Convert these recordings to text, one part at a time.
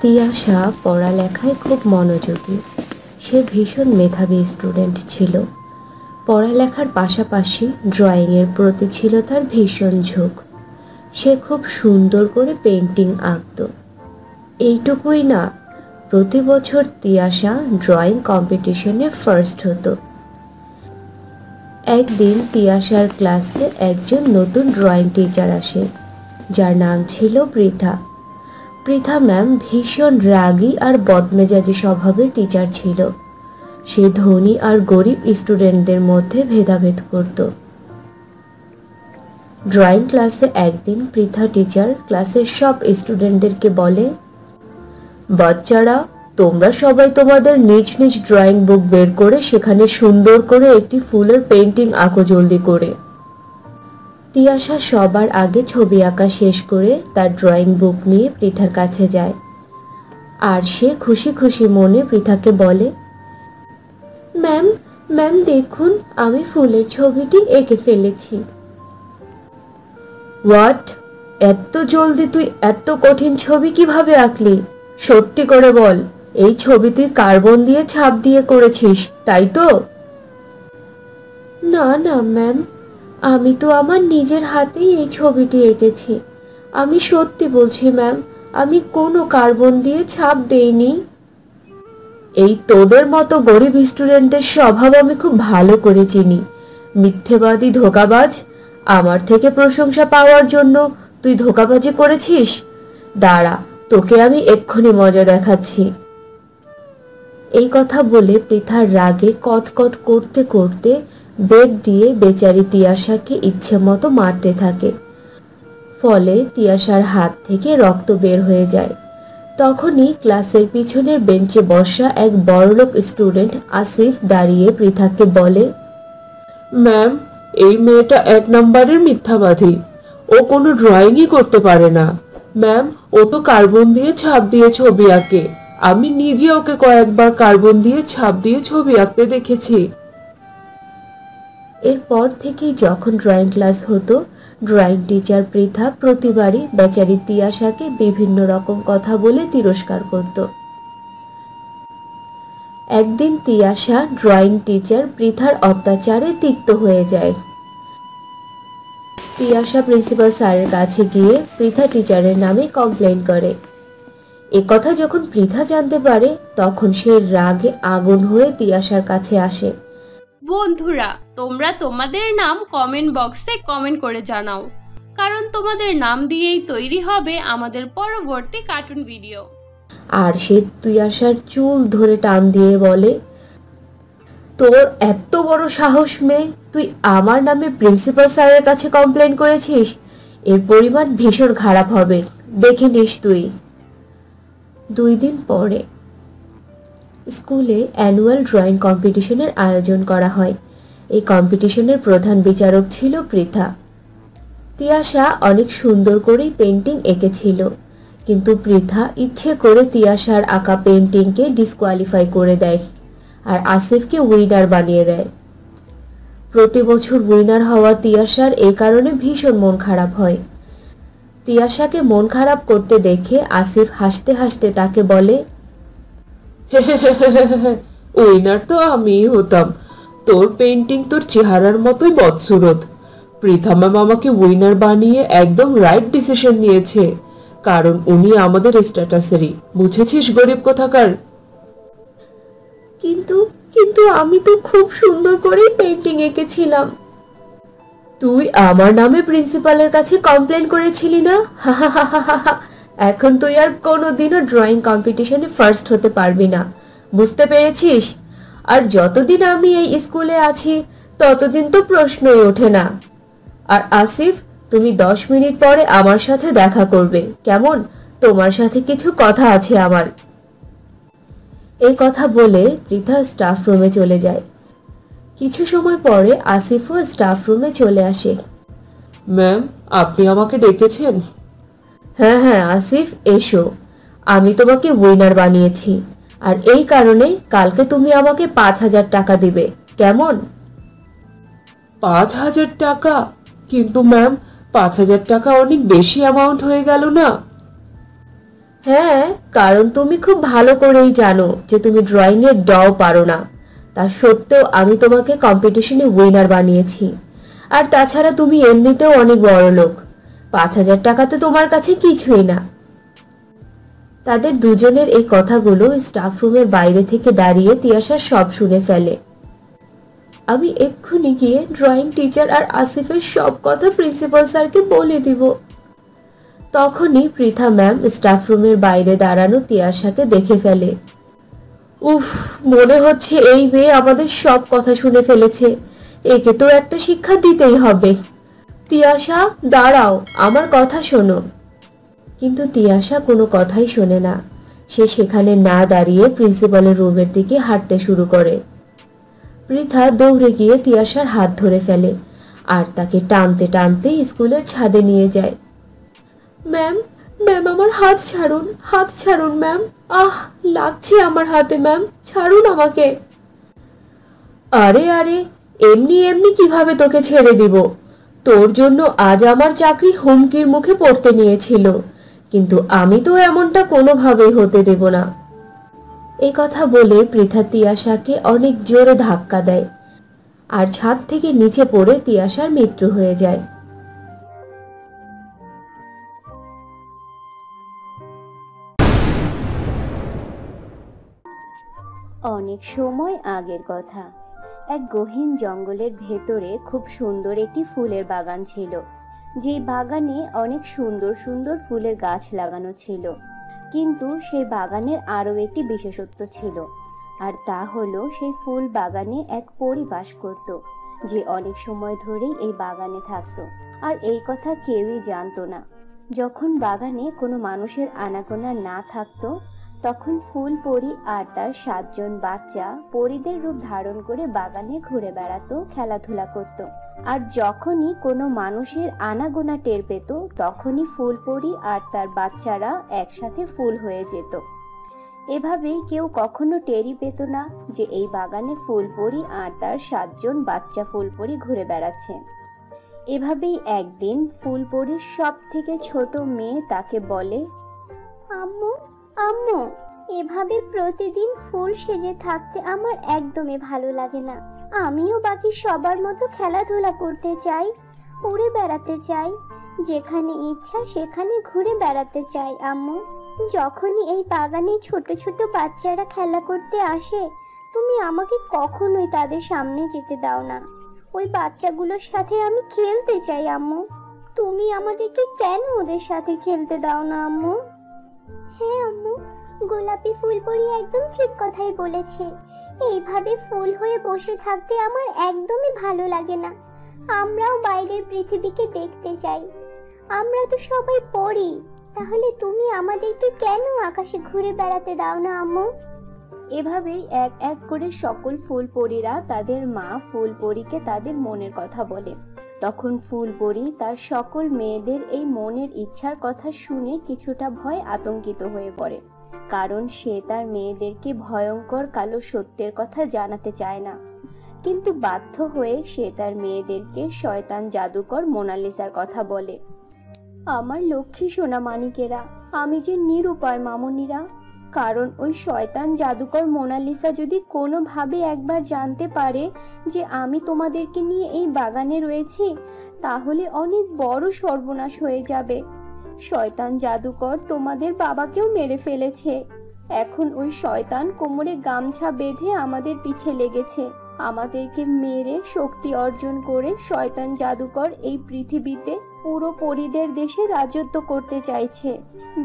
তিয়াশা পড়ালেখায় খুব মনোযোগী। সে ভীষণ মেধাবী স্টুডেন্ট ছিল। পড়ালেখার পাশাপাশি ড্রয়িংয়ের প্রতি ছিল তার ভীষণ ঝোঁক। সে খুব সুন্দর করে পেন্টিং আঁকত। এইটুকুই না, প্রতি বছর তিয়াশা ড্রয়িং কম্পিটিশনে ফার্স্ট হতো। একদিন তিয়াশার ক্লাসে একজন নতুন ড্রয়িং টিচার আসে, যার নাম ছিল পৃথা। পৃথা ম্যাম ভীষণ রাগী আর বদমেজাজি স্বভাবের টিচার ছিল। সে ধনী আর গরিব স্টুডেন্টদের মধ্যে ভেদাভেদ করত। ড্রয়িং ক্লাসে একদিন পৃথা টিচার ক্লাসের সব স্টুডেন্টদেরকে বলে, বাচ্চারা, তোমরা সবাই তোমাদের নিজ নিজ ড্রয়িং বুক বের করে সেখানে সুন্দর করে একটি ফুলের পেন্টিং আঁকো জলদি করে। তিয়াশা সবার আগে ছবি আঁকা শেষ করে তার ড্রয়িং বুক নিয়ে পৃথার কাছে যায়, আর সে খুশি খুশি মনে পৃথাকে বলে, ম্যাম ম্যাম দেখুন, আমি ফুলের ছবিটি এঁকে ফেলেছি। হোয়াট? এত জলদি তুই এত কঠিন ছবি কিভাবে আঁকলি? সত্যি করে বল, এই ছবি তুই কার্বন দিয়ে ছাপ দিয়ে করেছিস, তাই তো? না না ম্যাম, আমি তো আমার নিজের হাতেই এই ছবিটি এঁকেছি। আমি সত্যি বলছি ম্যাম, আমি কোনো কার্বন দিয়ে ছাপ দেইনি। এই তোদের মতো গরিব স্টুডেন্টদের স্বভাব আমি খুব ভালো করে চিনি। মিথ্যেবাদী, ধোঁকাবাজ। আমার থেকে প্রশংসা পাওয়ার জন্য তুই ধোঁকাবাজি করেছিস? দাঁড়া, তোকে আমি এক্ষুনি মজা দেখাচ্ছি। এই কথা বলে পৃথার রাগে কটকট করতে করতে বেত দিয়ে বেচারি তিয়াশাকে ইচ্ছে মতো মারতে থাকে। ফলে তিয়াশার হাত থেকে রক্ত বের হয়ে যায়। তখনই ক্লাসের পিছনের বেঞ্চে বসা এক বড়লোক স্টুডেন্ট আসিফ দাঁড়িয়ে পৃথাকে বলে, ম্যাম, এই মেয়েটা এক নম্বরের মিথ্যাবাদী। ও কোনো ড্রয়িংই করতে পারে না। ম্যাম, ও তো কার্বন দিয়ে ছাপ দিয়ে ছবি আঁকে। আমি নিজে ওকে কয়েকবার কার্বন দিয়ে ছাপ দিয়ে ছবি আঁকতে দেখেছি। এরপর থেকেই যখন ড্রয়িং ক্লাস হতো, ড্রয়িং টিচার পৃথা প্রতিবারই বেচারি তিয়াশাকে বিভিন্ন রকম কথা বলে তিরস্কার করত। একদিন তিয়াশা ড্রয়িং টিচার পৃথার অত্যাচারে তিক্ত হয়ে যায়। তিয়াশা প্রিন্সিপাল স্যারের কাছে গিয়ে পৃথা টিচারের নামে কমপ্লেন করে। একথা যখন পৃথা জানতে পারে, তখন সে রাগে আগুন হয়ে তিয়াশার কাছে আসে। বন্ধুরা, তোমরা তোমাদের নাম কমেন্ট বক্সে কমেন্ট করে জানাও, কারণ তোমাদের নাম দিয়েই তৈরি হবে আমাদের পরবর্তী কার্টুন ভিডিও। আর সে তিয়াশার চুল ধরে টান দিয়ে বলে, তোর এত বড় সাহস মেয়ে, তুই আমার নামে প্রিন্সিপাল স্যারের কাছে কমপ্লেন করেছিস? এর পরিমাণ ভীষণ খারাপ হবে, দেখে নিস তুই। 2 দিন পরে স্কুলে অ্যানুয়াল ড্রয়িং কম্পিটিশনের আয়োজন করা হয়। এই কম্পিটিশনের প্রধান বিচারক ছিল পৃথা। তিয়াশা অনেক সুন্দর করেই পেন্টিং এঁকেছিল, কিন্তু পৃথা ইচ্ছে করে তিয়াশার আঁকা পেন্টিংকে ডিসকোয়ালিফাই করে দেয় আর আসিফকে উইনার বানিয়ে দেয়। প্রতি বছর উইনার হওয়া তিয়াশার এই কারণে ভীষণ মন খারাপ হয়। তিয়াশাকে মন খারাপ করতে দেখে আসিফ হাসতে হাসতে তাকে বলে, উইনার তো আমিই হতাম। তোর পেন্টিং তোর চেহারার মতোই বদসুরত। পৃথা ম্যাম আমাকে উইনার বানিয়ে একদম রাইট ডিসিশন নিয়েছে, কারণ উনি আমাদের স্ট্যাটাসেরই, বুঝেছিস গরিব কোথাকার। কিন্তু কিন্তু আমি তো খুব সুন্দর করে পেন্টিং এঁকেছিলাম। তুই আমার নামে প্রিন্সিপালের কাছে কমপ্লেন করেছিলি না? এখন তুই আর কোনোদিনও ড্রয়িং কম্পিটিশনে ফার্স্ট হতে পারবি না, বুঝতে পেরেছিস? আর যতদিন আমি এই স্কুলে আছি ততদিন তো প্রশ্নই ওঠে না। আর আসিফ, তুমি 10 মিনিট পরে আমার সাথে দেখা করবে, কেমন? তোমার সাথে কিছু কথা আছে আমার। এই কথা বলে পৃথা স্টাফ রুমে চলে যায়। কিছু সময় পরে আসিফও স্টাফ রুমে চলে আসে। ম্যাম, আপনি আমাকে ডেকেছেন? হ্যাঁ হ্যাঁ আসিফ, এসো। আমি তোমাকে উইনার বানিয়েছি, আর এই কারণে কালকে তুমি আমাকে 5000 টাকা দিবে, কেমন? 5000 টাকা? কিন্তু ম্যাম, 5000 টাকা অনেক বেশি অ্যামাউন্ট হয়ে গেল না? হ্যাঁ, কারণ তুমি খুব ভালো করেই জানো যে তুমি ড্রয়িং এ ডও পারো না। তা সত্ত্বেও আমি তোমাকে কম্পিটিশনে উইনার বানিয়েছি। আর তাছাড়া তুমি এমনিতেও অনেক বড় লোক, 5,000 টাকা তো তোমার কাছে কিছুই না। তাদের দুজনের এই কথাগুলো স্টাফ রুমের বাইরে থেকে দাঁড়িয়ে তিয়াশা সব শুনে ফেলে। আমি এক্ষুনি গিয়ে ড্রয়িং টিচার আর আসিফের সব কথা প্রিন্সিপাল স্যারকে বলে দিব। তখনই পৃথা ম্যাম স্টাফ রুমের বাইরে দাঁড়ানো তিয়াশাকে দেখে ফেলে। উফ, মনে হচ্ছে এই মেয়ে আমাদের সব কথা শুনে ফেলেছে। একে তো একটা শিক্ষা দিতেই হবে। তিয়াশা, দাঁড়াও, আমার কথা শোনো। কিন্তু তিয়াশা কোনো কথাই শোনে না। সে সেখানে না দাঁড়িয়ে প্রিন্সিপালের রুমের দিকে হাঁটতে শুরু করে। পৃথা দৌড়ে গিয়ে তিয়াশার হাত ধরে ফেলে আর তাকে টানতে টানতে স্কুলের ছাদে নিয়ে যায়। ম্যাম, ম্যাম আমার হাত ছাড়ুন, হাত ছাড়ুন ম্যাম। আহ, লাগছে আমার হাতে ম্যাম, ছাড়ুন আমাকে। আরে আরে, এমনি এমনি কিভাবে তোকে ছেড়ে দিব? তোর জন্য আজ আমার চাকরি হুমকির মুখে পড়তে নিয়েছিল, কিন্তু আমি তো এমনটা কোনোভাবেই হতে দেব না। এই কথা বলে পৃথা তিয়াশাকে অনেক জোরে ধাক্কা দেয় আর ছাদ থেকে নিচে পড়ে তিয়াশার মৃত্যু হয়ে যায়। অনেক সময় আগের কথা। এক গহীন জঙ্গলের ভেতরে খুব সুন্দর একটি ফুলের বাগান ছিল, যে বাগানে অনেক সুন্দর সুন্দর ফুলের গাছ লাগানো ছিল। কিন্তু সেই বাগানের আরও একটি বিশেষত্ব ছিল, আর তা হলো সেই ফুল বাগানে এক পরী বাস করত, যে অনেক সময় ধরেই এই বাগানে থাকতো। আর এই কথা কেউই জানতো না। যখন বাগানে কোনো মানুষের আনাগোনা না থাকতো, তখন ফুল পরী আর তার 7 জন বাচ্চা পরীদের রূপ ধারণ করে বাগানে ঘুরে বেড়াতো, খেলাধুলা করত। আর যখনই কোনো মানুষের আনাগোনা টের পেত, তখনই ফুল পরী আর তার বাচ্চারা একসাথে ফুল হয়ে যেত। এভাবেই কেউ কখনো টেরই পেত না যে এই বাগানে ফুল পরী আর তার 7 জন বাচ্চা ফুল পরী ঘুরে বেড়াচ্ছে। এভাবেই একদিন ফুল পরীর সব থেকে ছোট মেয়ে তাকে বলে, আম্মু, আম্মু, এভাবে প্রতিদিন ফুল সেজে থাকতে আমার একদমই ভালো লাগে না। আমিও বাকি সবার মতো খেলাধুলা করতে চাই, উড়ে বেড়াতে চাই, যেখানে ইচ্ছা সেখানে ঘুরে বেড়াতে চাই। আম্মু, যখনই এই বাগানে ছোট ছোট বাচ্চারা খেলা করতে আসে, তুমি আমাকে কখনোই তাদের সামনে যেতে দাও না। ওই বাচ্চাগুলোর সাথে আমি খেলতে চাই আম্মু। তুমি আমাদেরকে কেন ওদের সাথে খেলতে দাও না আম্মু? হ্যাঁ আম্মু, গোলাপি ফুলপরি একদম ঠিক কথাই বলেছে। এইভাবে ফুল হয়ে বসে থাকতে আমার একদমই ভালো লাগে না। আমরাও বাইরের পৃথিবীকে দেখতে চাই। আমরা তো সবাই পড়ি, তাহলে তুমি আমাদেরকে কেন আকাশে ঘুরে বেড়াতে দাও না আম্মু? এভাবেই এক এক করে সকল ফুলপরীরা তাদের মা ফুলপরীকে তাদের মনের কথা বলে। তখন ফুলপরী তার সকল মেয়েদের এই মনের ইচ্ছার কথা শুনে কিছুটা ভয় আতঙ্কিত হয়ে পড়ে, কারণ সে তার মেয়েদেরকে ভয়ঙ্কর কালো সত্যের কথা জানাতে চায় না। কিন্তু বাধ্য হয়ে সে তার মেয়েদেরকে শয়তান জাদুকর মোনালিসার কথা বলে। আমার লক্ষ্মী সোনা মানিকেরা, আমি যে নিরুপায় মামুনিরা, কারণ ওই শয়তান জাদুকর মোনালিসা যদি কোনোভাবে একবার জানতে পারে যে আমি তোমাদেরকে নিয়ে এই বাগানে রয়েছি, তাহলে অনেক বড় সর্বনাশ হয়ে যাবে। শয়তান জাদুকর তোমাদের বাবাকেও মেরে ফেলেছে। এখন ওই শয়তান কোমরে গামছা বেঁধে আমাদের পিছে লেগেছে। আমাদেরকে মেরে শক্তি অর্জন করে শয়তান জাদুকর এই পৃথিবীতে পুরো পরীদের দেশে রাজত্ব করতে চাইছে।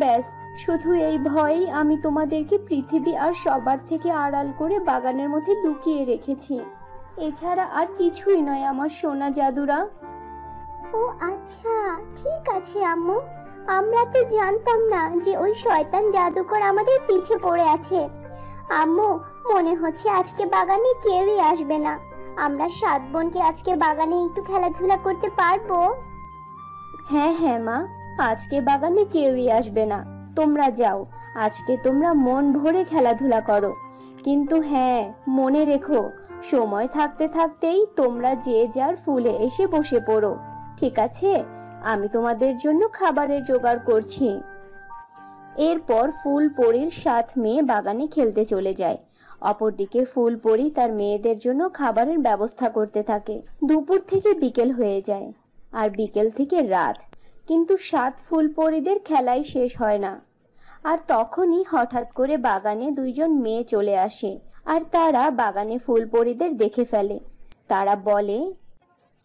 ব্যাস, শুধু এই ভয়েই আমি তোমাদেরকে পৃথিবী আর সবার থেকে আড়াল করে বাগানের মধ্যে লুকিয়ে রেখেছি। এছাড়া আর কিছুই নয় আমার সোনা জাদুরা। ও আচ্ছা, ঠিক আছে আম্মু। আমরা তো জানতাম না যে ওই শয়তান জাদুকর আমাদের পিছে পড়ে আছে। আম্মু, মনে হচ্ছে আজকে বাগানে কেউই আসবে না। আমরা 7 বোনকে আজকে বাগানে একটু খেলাধুলা করতে পারবো? হ্যাঁ হ্যাঁ মা, আজকে বাগানে কেউই আসবে না। তোমরা যাও, আজকে তোমরা মন ভরে খেলাধুলা করো। কিন্তু হ্যাঁ, মনে রেখো, সময় থাকতে থাকতেই তোমরা যে যার ফুলে এসে বসে পড়ো, ঠিক আছে? আমি তোমাদের জন্য খাবারের জোগাড় করছি। এরপর ফুলপরীর 7 মেয়ে বাগানে খেলতে চলে যায়। অপরদিকে ফুলপরী তার মেয়েদের জন্য খাবারের ব্যবস্থা করতে থাকে। দুপুর থেকে বিকেল হয়ে যায়, আর বিকেল থেকে রাত, কিন্তু 7 ফুলপরীদের খেলাই শেষ হয় না। আর তখনই হঠাৎ করে বাগানে 2জন মেয়ে চলে আসে, আর তারা বাগানে ফুলপরীদের দেখে ফেলে। তারা বলে,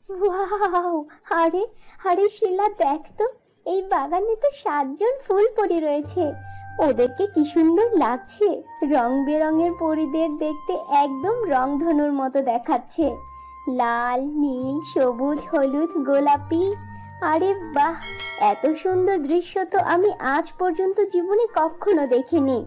ওয়াও, আরে আরে শিলা, দেখ তো, এই বাগানে তো 7জন ফুলপরী রয়েছে। ওদেরকে কি সুন্দর লাগছে, রং বেরঙের পরীদের দেখতে একদম রংধনুর মতো দেখাচ্ছে। লাল, নীল, সবুজ, হলুদ, গোলাপি। আরে বাহ, এত সুন্দর দৃশ্য তো আমি আজ পর্যন্ত জীবনে কখনো দেখিনি।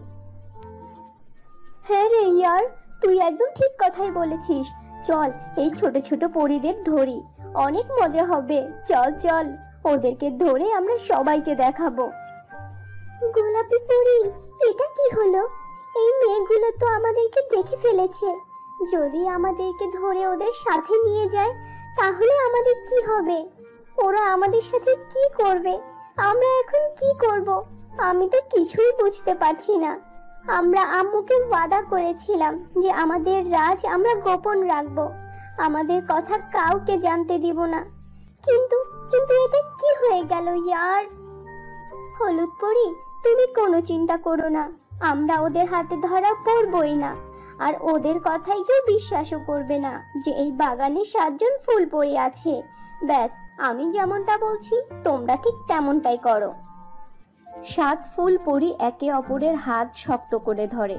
হ্যাঁ রে ইয়ার, তুই একদম ঠিক কথাই বলেছিস। চল, এই ছোট ছোট পরীদের ধরি, অনেক মজা হবে। চল চল, ওদেরকে ধরে আমরা সবাইকে দেখাবো। গোলাপি পরী, এটা কি হলো? এই মেয়েগুলো তো আমাদেরকে দেখে ফেলেছে। যদি আমাদেরকে ধরে ওদের সাথে নিয়ে যায়, তাহলে আমাদের কি হবে? ওরা আমাদের সাথে কি করবে? আমরা এখন কি করব? আমি তো কিছুই বুঝতে পারছি না। আমরা আম্মুকে ওয়াদা করেছিলাম যে আমাদের রাজ আমরা গোপন রাখবো, আমাদের কথা কাউকে জানতে দিব না। কিন্তু কিন্তু এটা কি হয়ে গেল ইয়ার? হলুদ পরী, তুমি কোনো চিন্তা করো না, আমরা ওদের হাতে ধরা পড়বই না। আর ওদের কথাই কেউ বিশ্বাসও করবে না যে এই বাগানে 7জন ফুলপরী আছে। ব্যাস, আমি যেমনটা বলছি তোমরা ঠিক তেমনটাই করো। 7 ফুলপরী একে অপরের হাত শক্ত করে ধরে।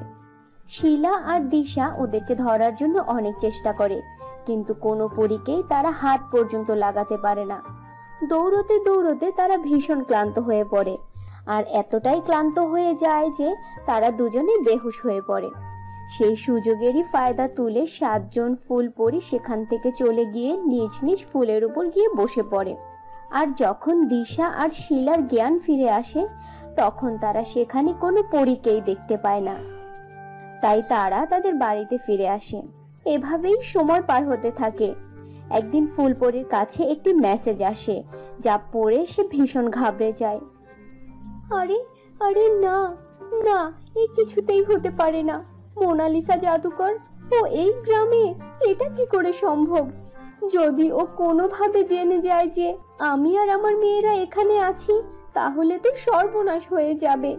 শিলা আর দিশা ওদেরকে ধরার জন্য অনেক চেষ্টা করে, কিন্তু কোনো পরীকেই তারা হাত পর্যন্ত লাগাতে পারে না। দৌড়তে দৌড়তে তারা ভীষণ ক্লান্ত হয়ে পড়ে, আর এতটাই ক্লান্ত হয়ে যায় যে তারা দুজনে বেহুশ হয়ে পড়ে। সেই সুযোগেরই ফায়দা তুলে 7জন ফুলপরী সেখান থেকে চলে গিয়ে নিজ নিজ ফুলের উপর গিয়ে বসে পড়ে। আর যখন দিশা আর শিলার জ্ঞান ফিরে আসে, তখন তারা সেখানে কোনো পরীকেই দেখতে পায় না। তাই তারা তাদের বাড়িতে ফিরে আসে। এভাবেই সময় পার হতে থাকে। একদিন ফুলপরীর কাছে একটি মেসেজ আসে, যা পড়ে সে ভীষণ ঘাবড়ে যায়। আরে আরে না না, এ কিছুতেই হতে পারে না। মোনালিসা জাদুকর, ও এই গ্রামে, এটা কি করে সম্ভব? যদি ও কোনোভাবে জেনে যায় যে আমি আর আমার মেয়েরা এখানে আছি, তাহলে তো সর্বনাশ হয়ে যাবে।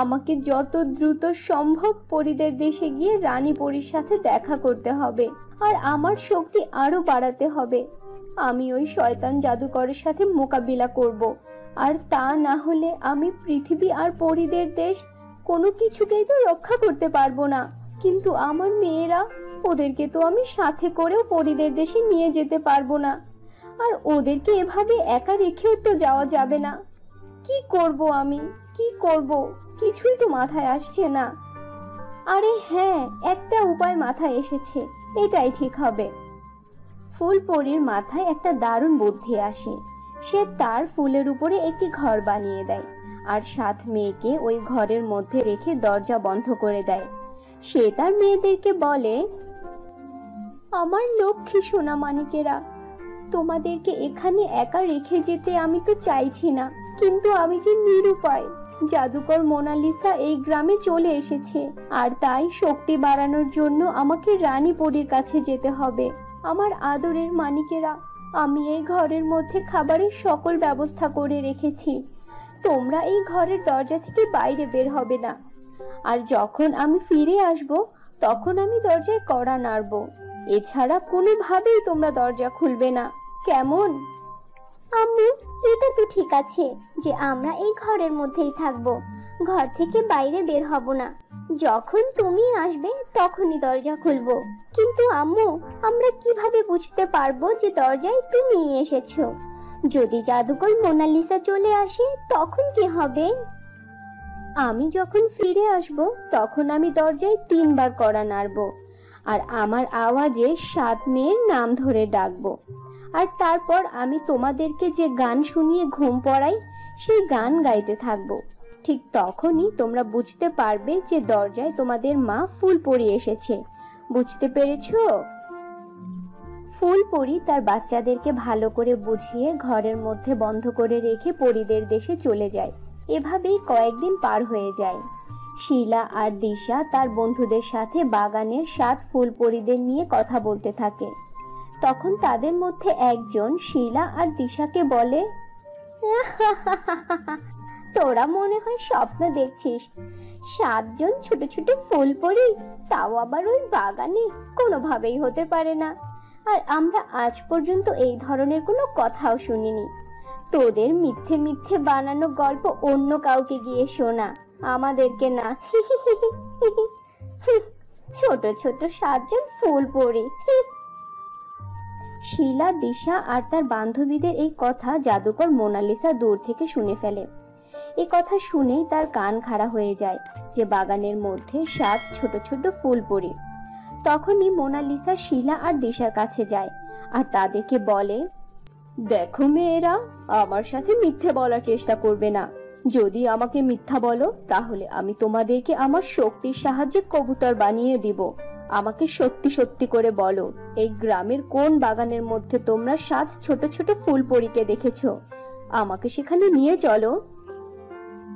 আমাকে যত দ্রুত সম্ভব পরীদের দেশে গিয়ে রানী পরীর সাথে দেখা করতে হবে, আর আমার শক্তি আরো বাড়াতে হবে। আমি ওই শয়তান জাদুকরের সাথে মোকাবিলা করব, আর তা না হলে আমি পৃথিবী আর পরীদের দেশ কোনো কিছুকেই তো রক্ষা করতে পারবো না। কিন্তু আমার মেয়েরা, ওদেরকে তো আমি সাথে করেও পরীদের দেশে নিয়ে যেতে পারবো না, আর ওদেরকে এভাবে একা রেখেও তো যাওয়া যাবে না। কি করব আমি, কি করব? কিছুই তো মাথায় আসছে না। আরে হ্যাঁ, একটা উপায় মাথায় এসেছে, এটাই ঠিক হবে। ফুলপরীর মাথায় একটা দারুণ বুদ্ধি আসে। সে তার ফুলের উপরে একটি ঘর বানিয়ে দেয়, আর 7 মেয়েকে ওই ঘরের মধ্যে রেখে দরজা বন্ধ করে দেয়। সে তার মেয়েদেরকে বলে, আমার লক্ষ্মী সোনা মানিকেরা, তোমাদেরকে এখানে একা রেখে যেতে আমি তো চাইছি না, কিন্তু আমি যে নিরুপায়। জাদুকর মোনালিসা এই গ্রামে চলে এসেছে, আর তাই শক্তি বাড়ানোর জন্য আমাকে রানী পরীর কাছে যেতে হবে। আমার আদরের মানিকেরা, আমি এই ঘরের মধ্যে খাবারের সকল ব্যবস্থা করে রেখেছি। তোমরা এই ঘরের দরজা থেকে বাইরে বের হবে না, আর যখন আমি ফিরে আসব তখন আমি দরজায় কড়া নাড়ব। এছাড়া কোনোভাবেই তোমরা দরজা খুলবে না, কেমন? আম্মু, এটা তো ঠিক আছে যে আমরা এই ঘরের মধ্যেই থাকবো, ঘর থেকে বাইরে বের হব না। যখন তুমি আসবে তখনই দরজা খুলবো। কিন্তু আম্মু, আমরা কিভাবে বুঝতে পারবো যে দরজায় তুমি এসেছো? যদি জাদুকর মোনালিসা চলে আসে তখন কি হবে? আমি যখন ফিরে আসব তখন আমি দরজায় 3 বার কড়া নাড়ব, আর আমার আওয়াজে 7 মেয়ের নাম ধরে ডাকবো। আর তারপর আমি তোমাদেরকে যে গান শুনিয়ে ঘুম পড়াই, সেই গান গাইতে থাকবো। ঠিক তখনই তোমরা বুঝতে পারবে যে দরজায় তোমাদের মা ফুলপরী এসেছে। বুঝতে পেরেছো? ফুলপরী তার বাচ্চাদেরকে ভালো করে বুঝিয়ে ঘরের মধ্যে বন্ধ করে রেখে পরীদের দেশে চলে যায়। এভাবেই কয়েকদিন পার হয়ে যায়। শিলা আর দিশা তার বন্ধুদের সাথে বাগানের 7 ফুলপরীদের নিয়ে কথা বলতে থাকে। তখন তাদের মধ্যে একজন শিলা আর দিশাকে বলে, তোরা মনে হয় স্বপ্ন দেখছিস। 7 জন ছোট ছোট ফুলপরী, তাও আবার ওই বাগানে, কোনোভাবেই হতে পারে না। আর আমরা আজ পর্যন্ত এই ধরনের কোনো কথাও শুনিনি। তোদের মিথ্যে মিথ্যে বানানো গল্প অন্য কাউকে গিয়ে শোনা, আমাদেরকে না। ছোট ছোট 7 জন ফুলপরী। শিলা, দিশা আর তার বান্ধবীদের এই কথা জাদুকর মোনালিসা দূর থেকে শুনে ফেলে। এই কথা শুনেই তার কান খাড়া হয়ে যায় যে বাগানের মধ্যে 7 ছোট ছোট ফুলপরী। তখনই মোনালিসা শিলা আর দিশার কাছে যায় আর তাদেরকে বলে, দেখো মেয়েরা, আমার সাথে মিথ্যে বলার চেষ্টা করবে না। যদি আমাকে মিথ্যা বলো তাহলে আমি তোমাদেরকে আমার শক্তির সাহায্যে কবুতর বানিয়ে দিব। আমাকে সত্যি সত্যি করে বলো, এই গ্রামের কোন বাগানের মধ্যে তোমরা 7 ছোট ছোট ফুলপরীকে দেখেছো? আমাকে সেখানে নিয়ে চলো।